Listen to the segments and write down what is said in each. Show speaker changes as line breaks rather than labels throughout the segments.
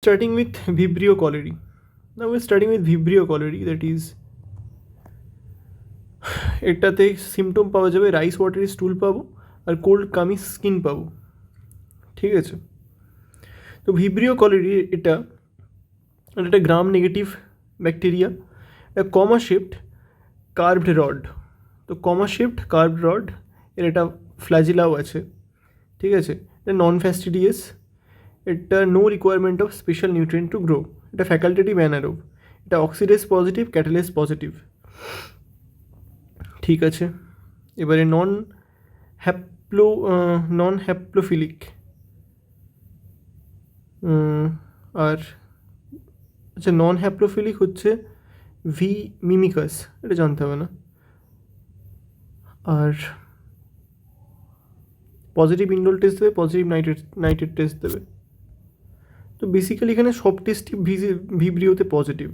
starting with Vibrio cholerae. Now we're starting with Vibrio cholerae, that is এটাতে symptom পাওয়া যাবে rice watery স্টুল পাবো আর cold কামি skin পাবো, ঠিক আছে। তো ভিব্রিও কলেরি এটা একটা গ্রাম নেগেটিভ ব্যাকটেরিয়া, এটা কমা শেপড কার্ভড রড। তো কমা শেপড কার্ভড রড এর এটা ফ্ল্যাজিলাও আছে, ঠিক আছে। এটা নন ফ্যাস্টিডিয়াস, এটা no requirement of special nutrient to grow, এটা ফ্যাকাল্টেটিভ অ্যানারোব, এটা অক্সিডেজ পজিটিভ ক্যাটালেস পজিটিভ, ঠিক আছে। এবারে নন হ্যাপ্লোফিলিক আর আচ্ছা নন হ্যাপ্লোফিলিক হচ্ছে ভি মিমিকাস, এটা জানতে হবে না। আর পজিটিভ ইন্ডোল টেস্ট দেবে, পজিটিভ নাইট্রেট টেস্ট দেবে। তো বেসিক্যালি এখানে সব টেস্টই ভিব্রিওতে পজিটিভ,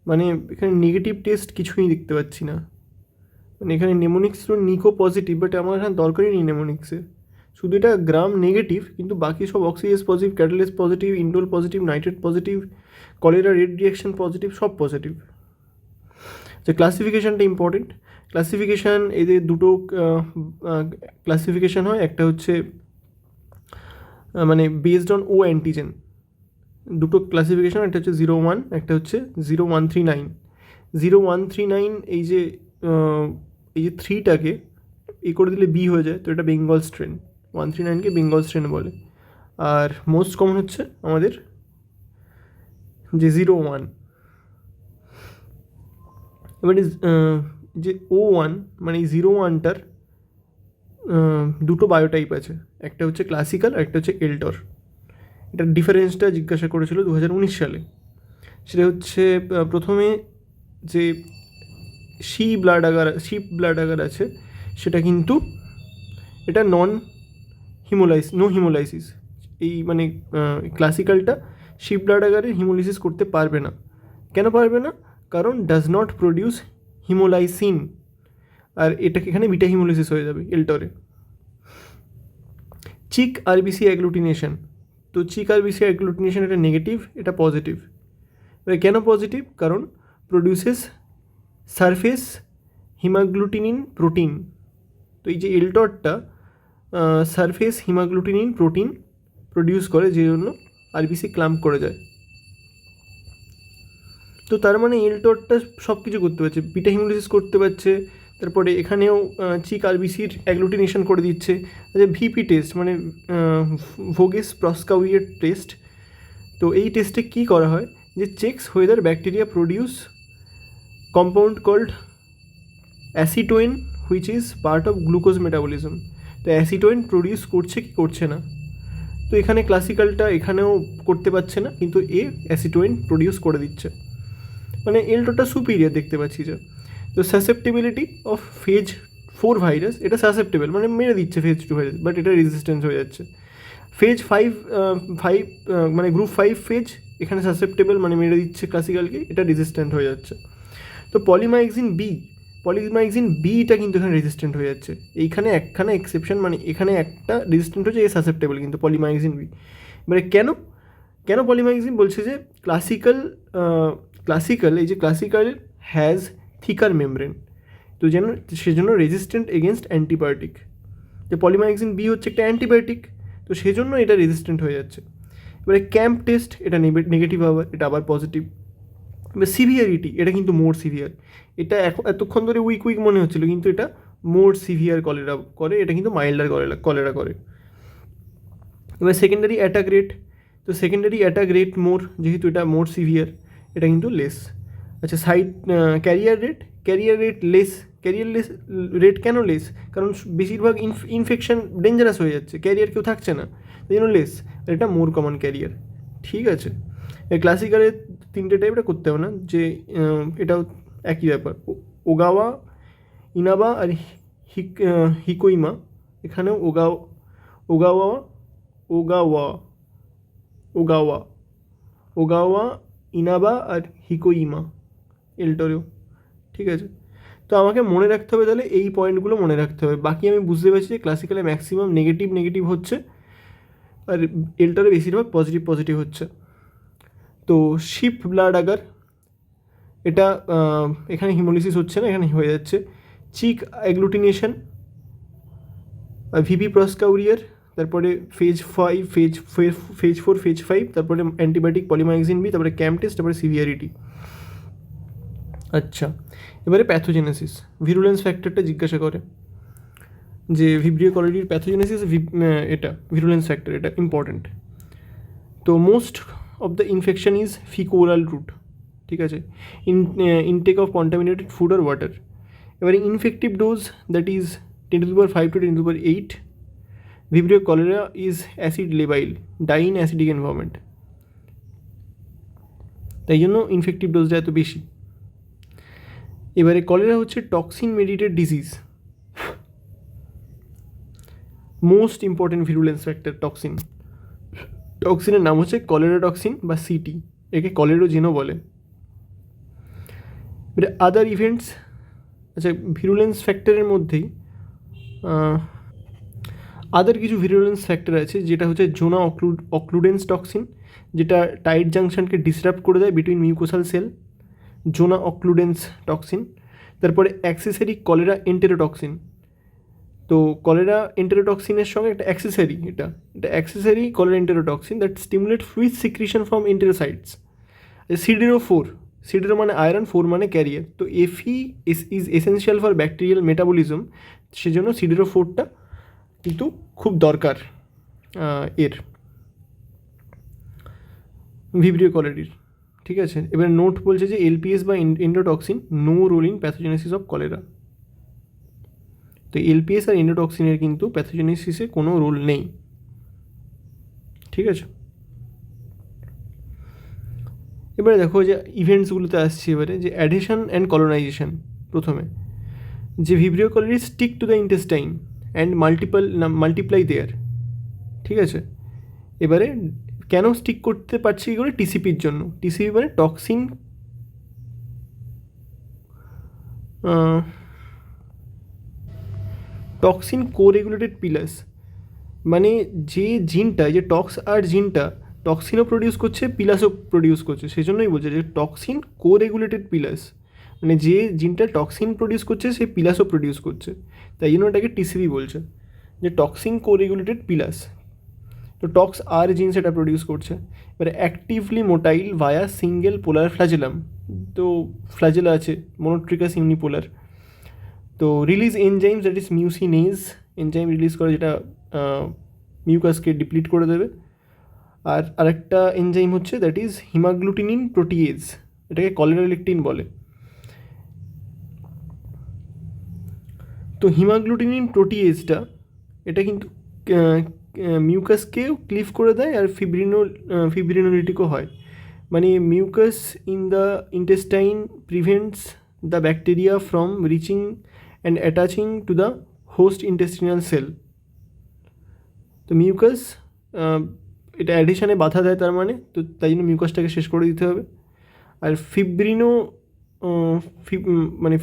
মানে এখানে নেগেটিভ টেস্ট কিছুই দেখতে পাচ্ছি না। মানে এখানে নেমোনিক্স নিকো পজিটিভ, বাট আমার এখানে দরকারই নেই নেমোনিক্সের, শুধু এটা গ্রাম নেগেটিভ, কিন্তু বাকি সব oxidase positive, catalase positive, indole positive, nitrate positive, cholera red reaction positive, সব পজিটিভ। যে ক্লাসিফিকেশানটা ইম্পর্টেন্ট, ক্লাসিফিকেশান এদের দুটো ক্লাসিফিকেশান হয়, একটা হচ্ছে মানে বেসড অন ও অ্যান্টিজেন, দুটো ক্লাসিফিকেশান, একটা হচ্ছে 01, একটা হচ্ছে 0139। 0139 এই যে 3টাকে করে দিলে বি হয়ে যায়, তো এটা বেঙ্গল স্ট্রেন। 139কে বেঙ্গল স্ট্রেন বলে। আর মোস্ট কমন হচ্ছে আমাদের যে 01। এবারে যে O1 মানে এই 01টার দুটো বায়োটাইপ আছে, একটা হচ্ছে ক্লাসিক্যাল আর একটা হচ্ছে এলটর। এটার ডিফারেন্সটা জিজ্ঞাসা করেছিল 2019 সালে। সেটা হচ্ছে প্রথমে যে শিপ ব্লাড আগার আছে সেটা কিন্তু এটা নো হিমোলাইসিস, এই মানে ক্লাসিক্যালটা শিপ ব্লাড আগারে হিমোলাইসিস করতে পারবে না। কেন পারবে না? কারণ ডাজ নট প্রডিউস হিমোলাইসিন, আর এটাকে এখানে বিটা হিমোলাইসিস হয়ে যাবে এলটরে। চিক আরবিসি অ্যাগ্লুটিনেশন, তো চিক আরবিসি অ্যাগ্লুটিনেশন এটা নেগেটিভ, এটা পজিটিভ। এবার কেন পজিটিভ? কারণ প্রডিউসেস সারফেস হিমাগ্লুটিনিন প্রোটিন। তো এই যে এলটরটা সারফেস হিমাগ্লুটিনিন প্রোটিন প্রডিউস করে, যে জন্য আরবিসি ক্লাম্প করে যায়। তো তার মানে এলটরটা সব কিছু করতে পারছে, বিটা হিমোলাইসিস করতে পারছে, তারপরে এখানেও চিক আরবিসির অ্যাগ্লুটিনেশন করে দিচ্ছে। আচ্ছা ভিপি টেস্ট মানে ভোগেস প্রস্কাউইয়ের টেস্ট, তো এই টেস্টে কী করা হয় যে checks whether bacteria produce compound called acetoin which is part of glucose metabolism. তো অ্যাসিটোয়েন প্রডিউস করছে কি করছে না, তো এখানে ক্লাসিক্যালটা এখানেও করতে পারছে না, কিন্তু এ অ্যাসিটোয়েন প্রডিউস করে দিচ্ছে, মানে এলটোটা সুপিরিয়ার দেখতে পাচ্ছি যে। তো সাসেপ্টেবিলিটি অফ ফেজ 4 ভাইরাস, এটা সাসেপ্টেবল মানে মেরে দিচ্ছে ফেজ 2 ভাইরাস, বাট এটা রেজিস্ট্যান্স হয়ে যাচ্ছে। ফেজ 5 মানে গ্রুপ 5 ফেজ, এখানে সাসেপ্টেবল মানে মেরে দিচ্ছে ক্লাসিক্যালকে, এটা রেজিস্ট্যান্ট হয়ে যাচ্ছে। তো পলিমাইক্সিন বিটা কিন্তু এখানে রেজিস্ট্যান্ট হয়ে যাচ্ছে। এইখানে একখানে এক্সেপশন, মানে এখানে একটা রেজিস্ট্যান্ট হচ্ছে, এ সাসেপ্টেবল কিন্তু পলিমাইক্সিন বি। এবারে কেন পলিমাইক্সিন বলছে যে ক্লাসিক্যাল এই যে ক্লাসিক্যাল হ্যাজ থিকার মেমব্রেন, তো সেজন্য রেজিস্ট্যান্ট এগেনস্ট অ্যান্টিবায়োটিক। যে পলিমাইক্সিন বি হচ্ছে একটা অ্যান্টিবায়োটিক, তো সেজন্য এটা রেজিস্ট্যান্ট হয়ে যাচ্ছে। এবারে ক্যাম্প টেস্ট, এটা নেগেটিভ এটা আবার পজিটিভ। এবার সিভিয়ারিটি, এটা কিন্তু মোর সিভিয়ার, এটা এতক্ষণ ধরে উইক মনে হচ্ছিল, কিন্তু এটা মোর সিভিয়ার কলেরা করে, এটা কিন্তু মাইল্ডার কলেরা করে। এবার সেকেন্ডারি অ্যাটাক রেট, তো সেকেন্ডারি অ্যাটাক রেট মোর, যেহেতু এটা মোর সিভিয়ার, এটা কিন্তু লেস। আচ্ছা ক্যারিয়ার রেট লেস রেট কেন লেস? কারণ বেশিরভাগ ইনফেকশন ডেঞ্জারাস হয়ে যাচ্ছে, ক্যারিয়ার কেউ থাকছে না, এই জন্য লেস, এটা মোর কমন ক্যারিয়ার, ঠিক আছে। ক্লাসিক্যালের 3টে টাইপটা করতে হবে না, যে এটাও একই ব্যাপার। ওগাওয়া, ইনাবা আর হিকোইমা, এখানেও ওগাওয়া ইনাবা আর হিকোইমা এলটরেও, ঠিক আছে। তো আমাকে মনে রাখতে হবে তাহলে এই পয়েন্টগুলো মনে রাখতে হবে। বাকি আমি বুঝতে পারছি যে ক্লাসিক্যালে ম্যাক্সিমাম নেগেটিভ হচ্ছে, আর এলটরে বেশিরভাগ পজিটিভ হচ্ছে। তো শিপ ব্লাড আগার, এটা এখানে হিমোলিসিস হচ্ছে না, এখানে হয়ে যাচ্ছে চিক অ্যাগ্লুটিনেশন, ভিপি প্রসকাউরিয়ার, তারপরে ফেজ 5, ফেজ 4, ফেজ 5, তারপরে অ্যান্টিবায়োটিক পলিমাইক্সিন বি, তারপরে ক্যাম্প টেস্ট, তারপরে সিভিয়ারিটি। আচ্ছা, এবারে প্যাথোজেনেসিস, ভিরুলেন্স ফ্যাক্টরটা জিজ্ঞাসা করে যে ভিব্রিও কলেরির প্যাথোজেনেসিস, এটা ভিরুলেন্স ফ্যাক্টর, এটা ইম্পর্ট্যান্ট। তো most of the infection is feco oral route, ঠিক আছে, ইনটেক অফ কন্টামিনেটেড ফুড আর ওয়াটার। এবারে infective dose that is 10⁵ to 10⁸ Vibrio cholera is acid labile, die in acidic environment, তাই জন্য infective ডোজটা এত বেশি। এবারে কলেরা হচ্ছে toxin mediated disease, most important virulence factor toxin. টক্সিনের নাম হচ্ছে কলেরা টক্সিন বা সিটি, একে কলেরোজেনও বলে। এবারে আদার ইভেন্টস, আচ্ছা ভিরুলেন্স ফ্যাক্টরের মধ্যেই আদার কিছু ভিরুলেন্স ফ্যাক্টর আছে, যেটা হচ্ছে জোনা অক্লুডেন্স টক্সিন, যেটা টাইট জাংশনকে ডিসরাপ্ট করে দেয় between mucosal cell, zona occludens toxin. তারপরে অ্যাক্সেসারি কলেরা এন্টেরোটক্সিন, তো কলেরা এন্টেরোটক্সিনের সঙ্গে একটা অ্যাক্সেসারি, এটা accessory cholera enterotoxin that stimulate fluid secretion from enterocytes. Sidero মানে আয়রন, 4 মানে ক্যারিয়ার, তো Fe is essential for bacterial metabolism, সেজন্য সিডেরো কিন্তু খুব দরকার এর ভিব্রিও কলেরির, ঠিক আছে। এবার নোট বলছে যে LPS বা endotoxin no role in pathogenesis of cholera, তো LPS আর এন্ডোটক্সিনের কিন্তু প্যাথোজেনেসিসে কোনো রোল নেই, ঠিক আছে। এবারে দেখো যে ইভেন্টসগুলোতে আসছে, এবারে যে অ্যাডিশন অ্যান্ড কলোনাইজেশন। প্রথমে যে Vibrio cholerae stick to the intestine and multiply there, ঠিক আছে। এবারে কেন স্টিক করতে পারছি কি করে? টিসিপির জন্য। টিসিপি মানে টক্সিন কোরেগুলেটেড পিলাস, মানে যে জিনটা, যে টক্স জিনটা টক্সিনও প্রডিউস করছে, পিলাসও প্রডিউস করছে, সেই জন্যই বলছে যে টক্সিন কোরেগুলেটেড পিলাস, মানে যে জিনটা টক্সিন প্রডিউস করছে সে পিলাসও প্রডিউস করছে, তাই জন্য এটাকে টিসিপি বলছে, যে টক্সিন কোরেগুলেটেড পিলাস। তো জিন সেটা প্রডিউস করছে। এবারে actively motile via single polar flagellum, তো ফ্ল্যাজেলা আছে, মোনোট্রিকাস ইউনিপোলার। তো release enzymes that is mucinase, enzyme release করে যেটা মিউকাসকে ডিপ্লিট করে দেবে। আর আরেকটা এনজাইম হচ্ছে দ্যাট ইজ হিমাগ্লুটিনিন প্রোটিয়েজ, এটাকে কলেরালেকটিন বলে। তো হিমাগ্লুটিনিন প্রোটিয়েজটা এটা কিন্তু মিউকাসকেও ক্লিভ করে দেয়, আর ফিব্রিনোলিটিকও হয়, মানে mucus in the intestine prevents the bacteria from reaching and attaching to the host intestinal cell. তো মিউকাস এটা অ্যাডিশনে বাধা দেয়, তার তো তাই জন্য মিউকাসটাকে শেষ করে দিতে হবে। আর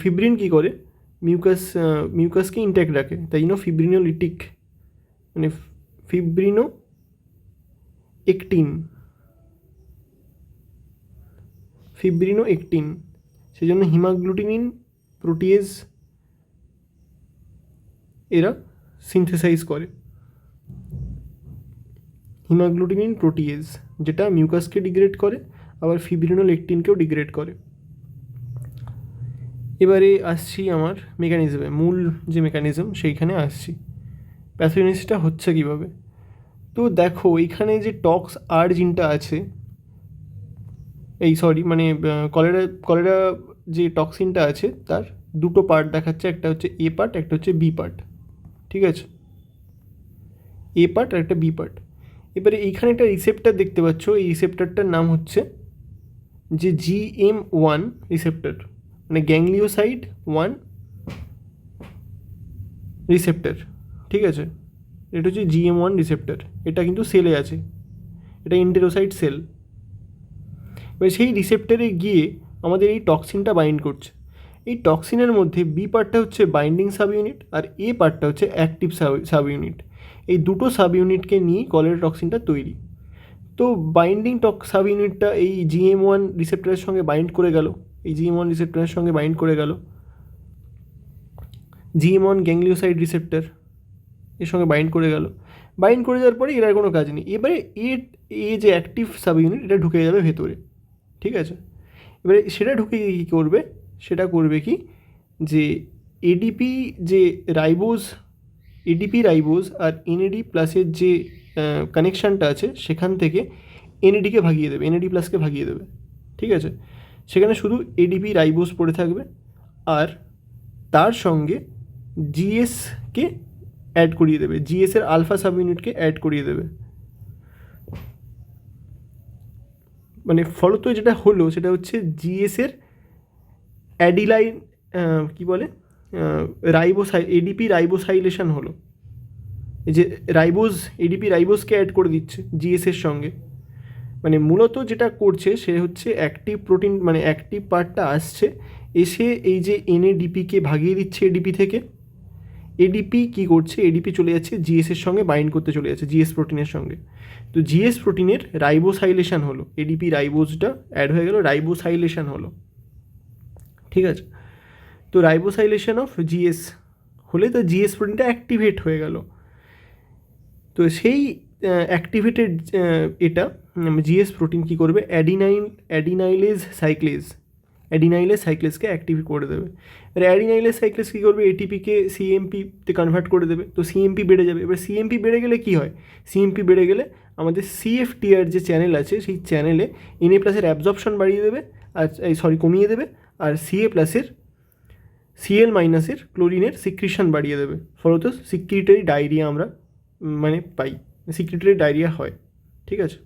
ফিব্রিন কী করে? মিউকাসকে ইনট্যাক্ট রাখে, তাই জন্য ফিব্রিনোলিটিক, মানে ফিব্রিনো একটিন, সেই জন্য হিমাগ্লুটিনিন প্রোটিয়েজ এরা সিনথেসাইজ করে, হিমাগ্লুটিনিন প্রোটিয়েজ, যেটা মিউকাসকে ডিগ্রেড করে, আবার ফিব্রিনোলেকটিনকেও ডিগ্রেড করে। এবারে আসছি আমার মেকানিজমে, মূল যে মেকানিজম সেইখানে আসছি, প্যাথোজেনেসিসটা হচ্ছে কীভাবে। তো দেখো এখানে যে জিনটা আছে, কলেরা যে টক্সিনটা আছে তার দুটো পার্ট দেখাচ্ছে, একটা হচ্ছে A পার্ট, একটা হচ্ছে B পার্ট, ঠিক আছে, A পার্ট আর একটা B পার্ট। এবারে এইখানে একটা রিসেপ্টার দেখতে পাচ্ছ, এই রিসেপ্টারটার নাম হচ্ছে যে GM1 রিসেপ্টার, মানে গ্যাংলিওসাইড 1 রিসেপ্টার, ঠিক আছে। এটা হচ্ছে GM1 রিসেপ্টার, এটা কিন্তু সেলে আছে, এটা এন্টেরোসাইট সেল। এবার সেই রিসেপ্টারে গিয়ে আমাদের এই টক্সিনটা বাইন্ড করছে। এই টক্সিনের মধ্যে বি পার্টটা হচ্ছে বাইন্ডিং সাব ইউনিট, আর এ পার্টটা হচ্ছে অ্যাক্টিভ সাব ইউনিট। এই দুটো সাব ইউনিটকে নিয়ে কলেরা টক্সিনটা তৈরি। তো তো বাইন্ডিং সাব ইউনিটটা এই GM1 রিসেপ্টরের সঙ্গে বাইন্ড করে গেল, এই GM1 রিসেপ্টরের সঙ্গে বাইন্ড করে গেল, GM1 গ্যাংলিওসাইড রিসেপ্টর এর সঙ্গে বাইন্ড করে গেল। বাইন্ড করে যাওয়ার পরে এর আর কোনো কাজ নেই। এবারে এ যে অ্যাক্টিভ সাব ইউনিট এটা ঢুকে যাবে ভেতরে, ঠিক আছে। এবারে সেটা ঢুকে গিয়ে কী করবে, সেটা করবে কি যে এডিপি যে এডিপি রাইবোজ আর NAD প্লাসের যে কানেকশানটা আছে সেখান থেকে NADকে ভাগিয়ে দেবে, NAD প্লাসকে ভাগিয়ে দেবে, ঠিক আছে। সেখানে শুধু এডিপি রাইবোজ পড়ে থাকবে আর তার সঙ্গে GSকে অ্যাড করিয়ে দেবে, GSের আলফা সাব ইউনিটকে অ্যাড করিয়ে দেবে। মানে ফলত যেটা হলো সেটা হচ্ছে GSের অ্যাডিলাইন কী বলে এডিপি রাইবোসাইলেশন হলো। এই যে এডিপি রাইবোজকে অ্যাড করে দিচ্ছে GSের সঙ্গে। মানে মূলত যেটা করছে সে হচ্ছে অ্যাক্টিভ প্রোটিন, মানে অ্যাক্টিভ পার্টটা আসছে এসে এই যে NADPকে ভাগিয়ে দিচ্ছে এডিপি থেকে। এডিপি কী করছে, এডিপি চলে যাচ্ছে GSের সঙ্গে বাইন্ড করতে চলে যাচ্ছে, GS প্রোটিনের সঙ্গে। তো GS প্রোটিনের রাইবোসাইলেশন হলো, এডিপি রাইবোজটা অ্যাড হয়ে গেল, রাইবোসাইলেশন হলো, ঠিক আছে। তো রাইবোসাইলেশন অফ GS হলে তো GS প্রোটিনটা অ্যাক্টিভেট হয়ে গেল। তো সেই অ্যাক্টিভেটেড এটা GS প্রোটিন কী করবে, অ্যাডিনাইলেজ সাইক্লেজকে অ্যাক্টিভ করে দেবে। এবার অ্যাডিনাইলেজ সাইক্লেজ কী করবে, এটিপিকে CMP-তে কনভার্ট করে দেবে। তো CMP বেড়ে যাবে। এবার CMP বেড়ে গেলে কী হয়, CMP বেড়ে গেলে আমাদের CFTR যে চ্যানেল আছে সেই চ্যানেলে Na প্লাসের অ্যাবজর্পশন বাড়িয়ে দেবে, আর কমিয়ে দেবে, আর Cl মাইনাসের ক্লোরিনের সিক্রিশন বাড়িয়ে দেবে। ফলত সিক্রিটারি ডায়রিয়া আমরা মানে পাই, সিক্রিটারি ডায়রিয়া হয়, ঠিক আছে।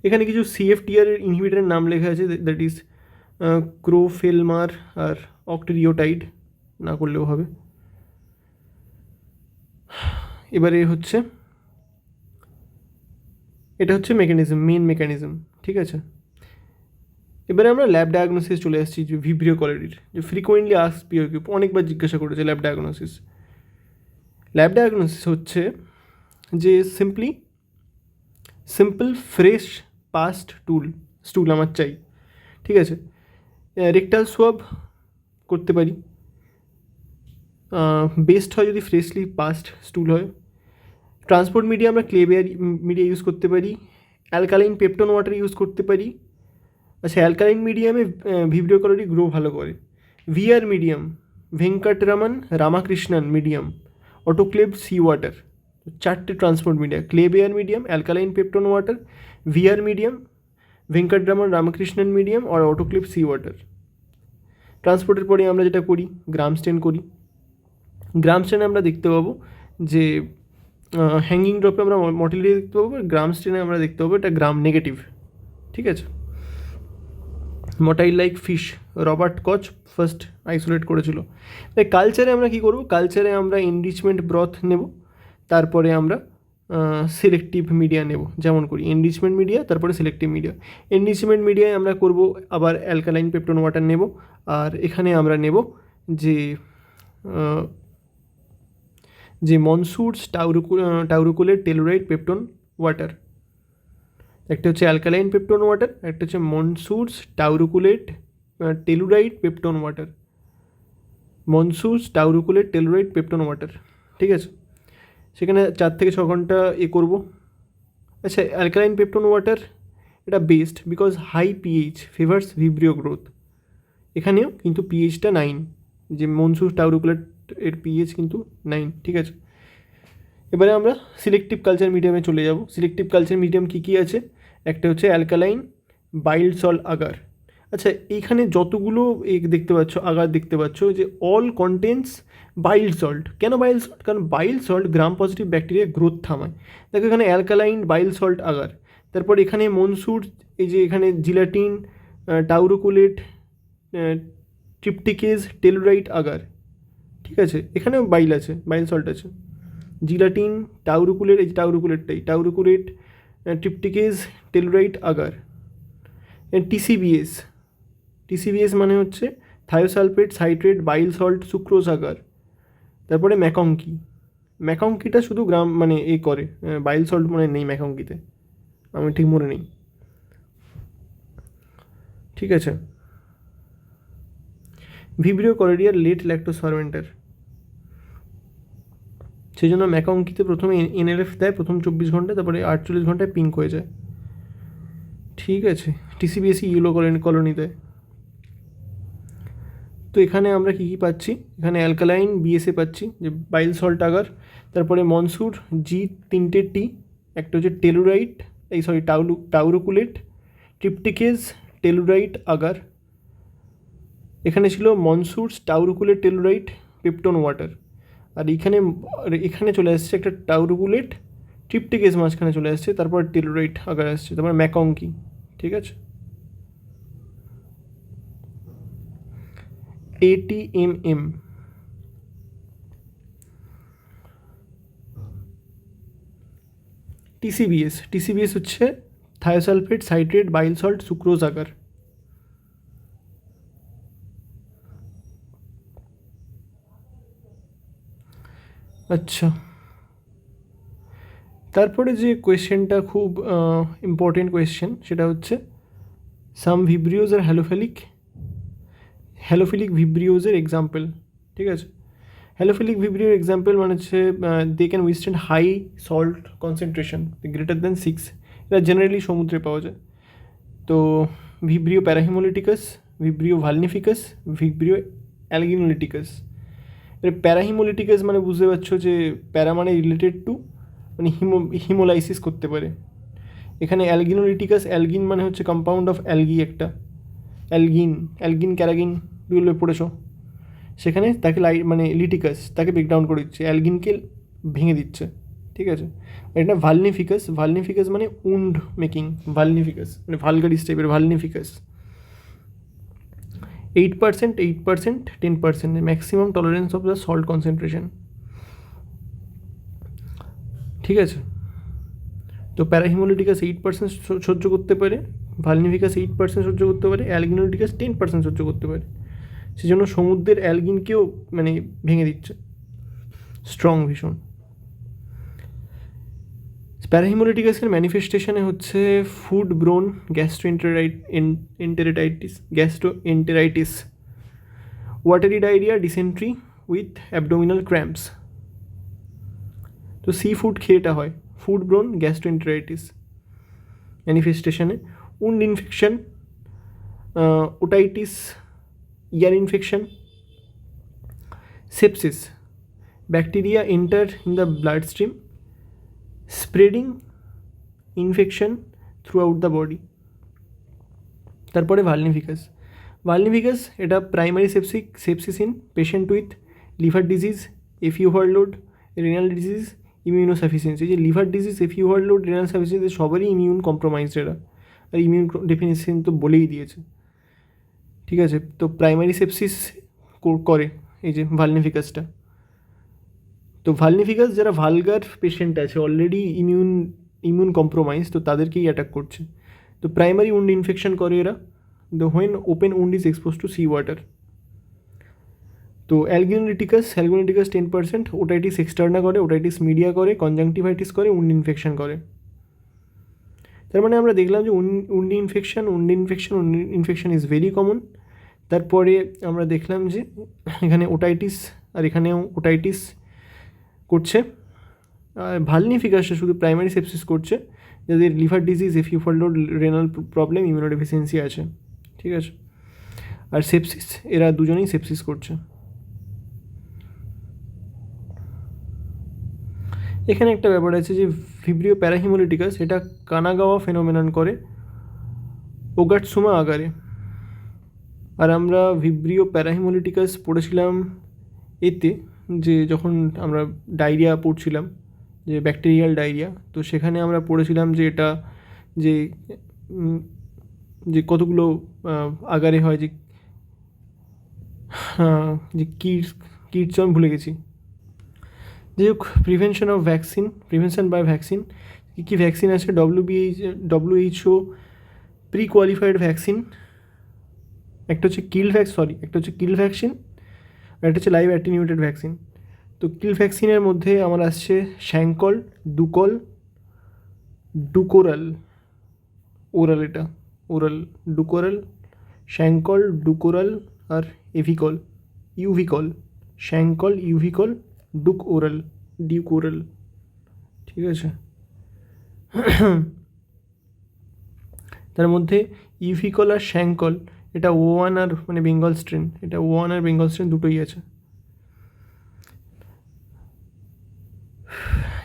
এখানে কিছু CFTR এর ইনহিবিটরের নাম লেখা আছে, দ্যাট ইজ ক্রোফেলমার আর অক্টেরিওটাইড, না করলেও হবে। এবারে হচ্ছে এটা হচ্ছে মেন মেকানিজম, ঠিক আছে। এবারে আমরা ল্যাব ডায়াগনোসিস চলে আসছি, যে ভিব্রিও কোয়ালিটির যে ফ্রিকোয়েন্টলি আস্কড POQ, অনেকবার জিজ্ঞাসা করেছে ল্যাব ডায়াগনোসিস হচ্ছে যে সিম্পল ফ্রেশ পাস্ট স্টুল আমার চাই, ঠিক আছে। রেকটাল সোয়াব করতে পারি, বেস্ট হয় যদি ফ্রেশলি পাস্ট স্টুল হয়। ট্রান্সপোর্ট মিডিয়া আমরা ক্লেবেয়ার মিডিয়া ইউজ করতে পারি, অ্যালকালাইন পেপটন ওয়াটার ইউজ করতে পারি। আচ্ছা, অ্যালকালাইন মিডিয়ামে ভিব্রিও কোয়ালিটি গ্রো ভালো করে। VR medium Venkataraman Ramakrishnan medium, autoclave sea water, চারটে ট্রান্সপোর্ট মিডিয়া, ক্লেবেয়ার medium, alkaline peptone water, VR medium, Venkataraman Ramakrishnan medium আর অটোক্লেভ সি ওয়াটার। ট্রান্সপোর্টের পরে আমরা যেটা করি গ্রাম স্টেন করি। গ্রাম স্টেনে আমরা দেখতে পাবো যে হ্যাঙ্গিং ড্রপে আমরা মর্টালিটি দেখতে পাবো, গ্রাম স্টেনে আমরা দেখতে পাবো এটা গ্রাম নেগেটিভ, ঠিক আছে। মটাইল লাইক ফিশ রবার্ট কচ ফার্স্ট আইসোলেট করেছিল। তাই কালচারে আমরা কী করব, কালচারে আমরা এনরিচমেন্ট ব্রথ নেব, তারপরে আমরা সিলেক্টিভ মিডিয়া নেব, যেমন করি এনরিচমেন্ট মিডিয়া তারপরে সিলেক্টিভ মিডিয়া। এনরিচমেন্ট মিডিয়ায় আমরা করব আবার অ্যালকালাইন পেপটন ওয়াটার নেব, আর এখানে আমরা নেব যে Mansur's taurocholate tellurite peptone water. একটা হচ্ছে অ্যালকালাইন পেপটন ওয়াটার, একটা হচ্ছে Monsur's taurocholate tellurite peptone water, peptone water, ঠিক আছে। সেখানে 4 থেকে 6 ঘন্টা করব। আচ্ছা, অ্যালকালাইন পেপটন ওয়াটার এটা best because high pH favours Vibrio growth. এখানেও কিন্তু pH-টা 9, যে মনসুরস টাউরুকুলেট এর pH কিন্তু 9, ঠিক আছে। এবারে আমরা সিলেক্টিভ কালচার মিডিয়ামে চলে যাব। সিলেক্টিভ কালচার মিডিয়াম কী আছে, একটা হচ্ছে অ্যালকালাইন বাইল্ড সল্ট আগার। আচ্ছা, এইখানে যতগুলো দেখতে পাচ্ছ আগার দেখতে পাচ্ছ যে অল কন্টেন্টস বাইল্ড সল্ট। কেন বাইল্ড সল্ট? কারণ build salt gram positive bacteria growth থামায়। দেখো এখানে অ্যালকালাইন বাইল্ড সল্ট আগার, তারপর এখানে মনসুর, এই যে এখানে জিলাটিন টাউরুকুলেট ট্রিপটিকেজ টেলুরাইড আগার, ঠিক আছে। এখানেও বাইল সল্ট আছে, জিলাটিন টাউরুকুলেট, এই টাউরুকুলেট ট্রিপটিকেজ টেলুরাইড আগার। TCBS মানে হচ্ছে thiosulphate citrate bile salt sucrose agar. তারপরে ম্যাকংকি ম্যাকঙ্কিটা শুধু গ্রাম মানে এ করে, বাইল সল্ট মানে নেই ম্যাকঙ্কিতে, আমি ঠিক মনে নেই। ঠিক আছে, ভিব্রিও কলেডিয়ার লেট ল্যাকটোজ ফার্মেন্টার, সেই জন্য ম্যাকঙ্কিতে প্রথমে এনএলএফ দেয় প্রথম 24 ঘন্টায়, তারপরে 48 ঘন্টায় পিঙ্ক হয়ে যায়। ঠিক আছে, টিসিবিএসি ইয়েলো কলোনি দেয়। তো এখানে আমরা কী কী পাচ্ছি, এখানে অ্যালকালাইন বিএসএ পাচ্ছি, যে বাইল সল্ট আগার, তারপরে মনসুর জি 3টে টি, একটা হচ্ছে টেলুরাইট টাউরোকুলেট, ট্রিপটিকেজ, টেলুরাইট আগার। এখানে ছিল মনসুর টাউরোকুলেট টেলুরাইট পেপটন ওয়াটার, আর এখানে চলে আসছে একটা টাউরোকুলেট ট্রিপটিকেজ, মাঝখানে চলে আসছে, তারপর টেলুরাইট আগার আসছে, তারপর ম্যাকঙ্কি। ঠিক আছে, ATMM, টিসিবিএস হচ্ছে thiosulphate citrate bile salt sucrose agar. আচ্ছা, তারপরে যে কোয়েশ্চেনটা খুব ইম্পর্টেন্ট কোয়েশ্চেন, সেটা হচ্ছে সাম ভিব্রিওজ আর হ্যালোফিলিক ভিব্রিওজের এক্সাম্পল। ঠিক আছে, হ্যালোফিলিক ভিব্রিওর এক্সাম্পল মানে হচ্ছে they can withstand high salt concentration greater than 6, এটা জেনারেলি সমুদ্রে পাওয়া যায়। তো Vibrio parahaemolyticus, Vibrio vulnificus, Vibrio alginolyticus. এর প্যারাহিমোলিটিকাস মানে বুঝতে পারছো যে প্যারা মানে রিলেটেড টু, মানে হিমোলাইসিস করতে পারে। এখানে অ্যালগিনোলিটিকাস, অ্যালগিন মানে হচ্ছে কম্পাউন্ড অফ অ্যালগি একটা, অ্যালগিন ক্যারাগিন এগুলো পড়েছো, সেখানে তাকে মানে লিটিকাস তাকে ব্রেকডাউন করে দিচ্ছে, অ্যালগিনকে ভেঙে দিচ্ছে। ঠিক আছে, এটা ভালনিফিকাস মানে উন্ড মেকিং, ভালনিফিকাস মানে ভালগারিস টাইপের ভালনিফিকাস। 8%, 10% maximum tolerance of the salt concentration. ঠিক আছে, তো প্যারাহিমোলিটিকাস 8% সহ্য করতে পারে, ভালনিফিকাস 8% সহ্য করতে পারে, অ্যালগিনোলিটিকাস 10% সহ্য করতে পারে। সেজন্য সমুদ্রের অ্যালগিনকেও মানে ভেঙে দিচ্ছে, স্ট্রং ভীষণ। প্যারাহিমোলিটিকাসের ম্যানিফেস্টেশনে হচ্ছে food borne gastroenteritis, watery diarrhoea, dysentery with abdominal cramps. তো সি ফুড খেয়ে এটা হয়, ফুড ব্রোন গ্যাস্ট্রোএন্টেরাইটিস ম্যানিফেস্টেশনে। Wound infection, otitis, ear infection, sepsis, bacteria enter in the blood stream, spreading infection throughout the body. তারপরে vulnificus এটা primary sepsis in patient with liver disease, Fe overload, renal disease, immunosufficiency. যে liver disease, Fe overload, renal sufficiency সবারই immune compromised এরা, আর immune definition তো বলেই দিয়েছে। ঠিক আছে, তো প্রাইমারি সেপসিস করে এই যে ভালনিফিকাসটা। তো ভালনিফিকাস যারা ভালগার পেশেন্ট আছে অলরেডি ইমিউন কম্প্রোমাইজ, তো তাদেরকেই অ্যাটাক করছে। তো প্রাইমারি উন্ড ইনফেকশন করে এরা, the when open wound is expose to sea water. তো অ্যালগিনোলিটিকাস 10%, ওটাইটিস এক্সটার্না করে, ওটাইটিস মিডিয়া করে, কনজাংটিভাইটিস করে, উন্ড ইনফেকশন করে। তার মানে আমরা দেখলাম যে wound infection is very common. তারপরে আমরা দেখলাম যে এখানে ওটাইটিস, আর এখানেও ওটাইটিস করছে। আর ভালনিফিকাসটা শুধু প্রাইমারি সেপসিস করছে যাদের liver disease, Fe overload, renal problem, immunodeficiency আছে। ঠিক আছে, আর সেপসিস এরা দুজনেই সেপসিস করছে। এখানে একটা ব্যাপার আছে যে ভিব্রিও প্যারাহিমোলিটিকাস এটা কানাগাওয়া ফেনোমেনন করে ওগাটসুমা আগারে। আর আমরা ভিব্রিও প্যারাহিমোলিটিকাস পড়েছিলাম এতে, যে যখন আমরা ডায়রিয়া পড়ছিলাম, যে ব্যাকটেরিয়াল ডায়রিয়া, তো সেখানে আমরা পড়েছিলাম যে এটা যে যে কতগুলো আগারে হয়, যে কিটস আমি ভুলে গেছি। যাই হোক, প্রিভেনশন বাই ভ্যাকসিন, কী কী ভ্যাকসিন আছে, WHO প্রি কোয়ালিফাইড ভ্যাকসিন, একটা হচ্ছে কিল ভ্যাকসিন, আর একটা হচ্ছে লাইভ অ্যাটিনিউটেড ভ্যাকসিন। তো কিল ভ্যাকসিনের মধ্যে আমার আসছে শ্যাঙ্কল, ডুকল, ডুকোরাল, ওরাল, এটা ওরাল, ডুকোরাল, শ্যাঙ্কল, ডুকোরাল আর এভিকল, ইউভিকল, শ্যাঙ্কল, ইউভিকল, ডুক ওরাল, ডিউক ওরাল। ঠিক আছে, তার মধ্যে ইউভিকল আর শ্যাঙ্কল এটা O1 আর মানে বেঙ্গল স্ট্রেন, এটা O1 আর বেঙ্গল স্ট্রেন দুটোই আছে।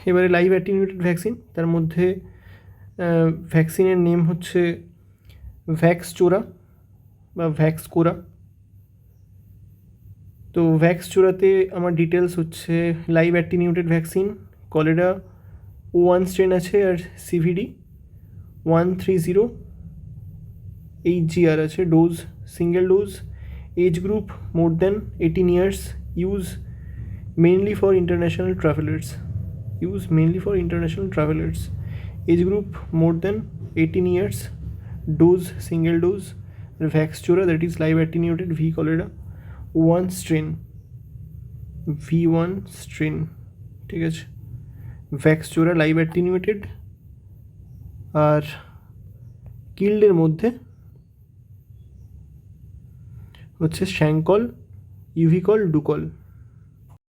এবারে লাইভ অ্যাটিনিউটেড ভ্যাকসিন, তার মধ্যে ভ্যাকসিনের নেম হচ্ছে ভ্যাক্সচোরা বা ভ্যাক্সকোরা। তো ভ্যাক্সচোরাতে আমার ডিটেলস হচ্ছে live attenuated vaccine, cholera O1 strain আছে আর CVD 130 HGR আছে, dose single dose, age group more than 18 years, use mainly for international travellers, age group more than 18 years, dose single dose, Vaxchora that is live attenuated V cholera V1 strain. ঠিক আছে, ভ্যাক্সচোরা live attenuated. আর কিল্ডের মধ্যে হচ্ছে শ্যাঙ্কল, ইউভিকল, ডুকল।